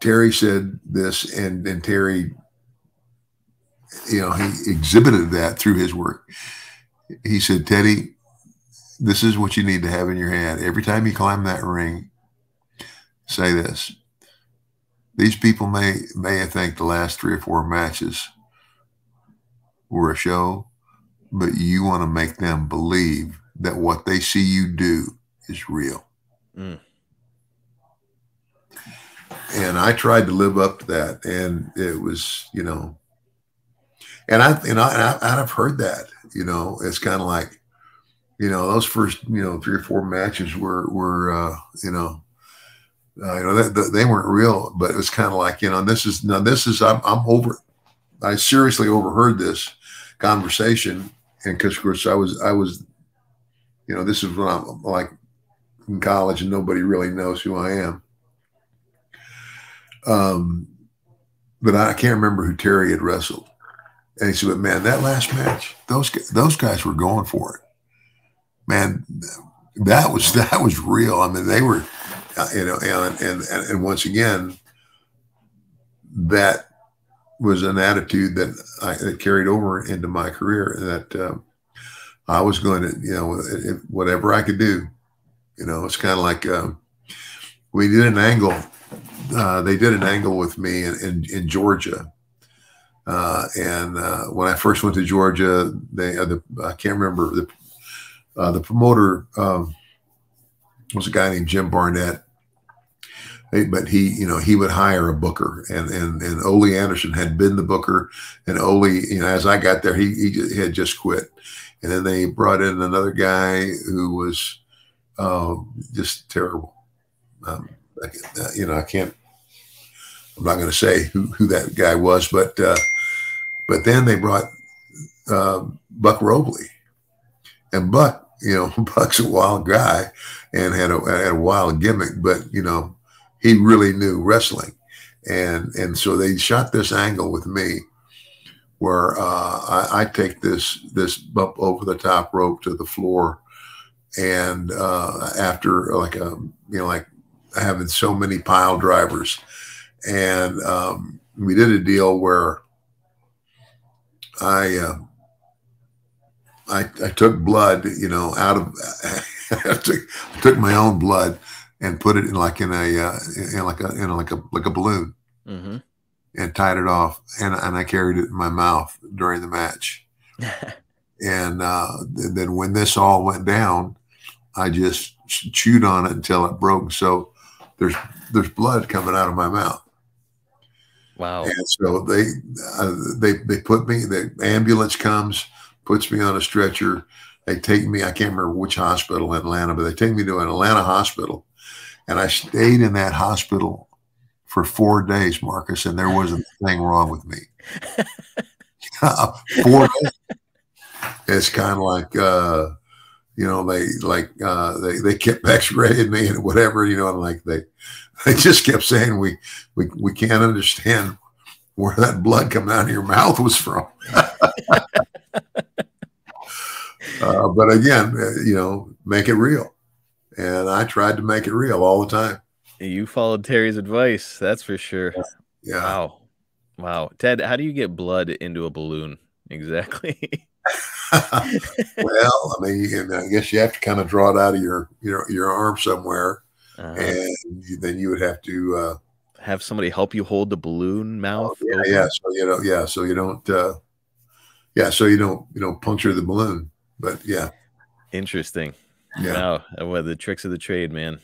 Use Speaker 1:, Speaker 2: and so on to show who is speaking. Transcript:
Speaker 1: Terry said this, and Terry, he exhibited that through his work. He said, Teddy, this is what you need to have in your head. Every time you climb that ring, say this. These people may think the last 3 or 4 matches were a show, but you want to make them believe that what they see you do is real. Mm. And I tried to live up to that, and it was, and I've heard that, it's kind of like, those first, 3 or 4 matches were they weren't real, but it was kind of like, I'm over. I seriously overheard this conversation, and because of course I was, this is when I'm like in college and nobody really knows who I am. But I can't remember who Terry had wrestled, and he said, "But man, that last match, those guys were going for it, man. That was real. I mean, they were, and once again, that was an attitude that carried over into my career, that I was going to, whatever I could do, it's kind of like we did an angle." They did an angle with me in Georgia. And when I first went to Georgia, I can't remember, the promoter was a guy named Jim Barnett. But he would hire a booker, and Ole Anderson had been the booker, and Ole, as I got there, he had just quit. And then they brought in another guy who was just terrible. I'm not going to say who that guy was, but then they brought Buck Robley, and Buck, Buck's a wild guy and had a wild gimmick, but he really knew wrestling, and so they shot this angle with me where I take this bump over the top rope to the floor, and after like having so many pile drivers. And we did a deal where I took blood, out of I took my own blood and put it in like a balloon, mm-hmm. and tied it off, and I carried it in my mouth during the match. And then when this all went down, I just chewed on it until it broke. So there's blood coming out of my mouth.
Speaker 2: Wow.
Speaker 1: And so they put me, the ambulance comes, puts me on a stretcher. They take me, I can't remember which hospital in Atlanta, but they take me to an Atlanta hospital. And I stayed in that hospital for 4 days, Marcus, and there wasn't a thing wrong with me. 4 days. It's kind of like, they kept x-raying me and whatever, and like they just kept saying, we can't understand where that blood coming out of your mouth was from. But again, make it real. And I tried to make it real all the time.
Speaker 2: You followed Terry's advice, that's for sure.
Speaker 1: Yeah.
Speaker 2: Wow. Ted, how do you get blood into a balloon exactly?
Speaker 1: Well, I mean, I guess you have to kind of draw it out of your arm somewhere, and then you would have to
Speaker 2: have somebody help you hold the balloon mouth.
Speaker 1: So you don't puncture the balloon. But yeah,
Speaker 2: interesting.
Speaker 1: Yeah.
Speaker 2: Wow, well, the tricks of the trade, man.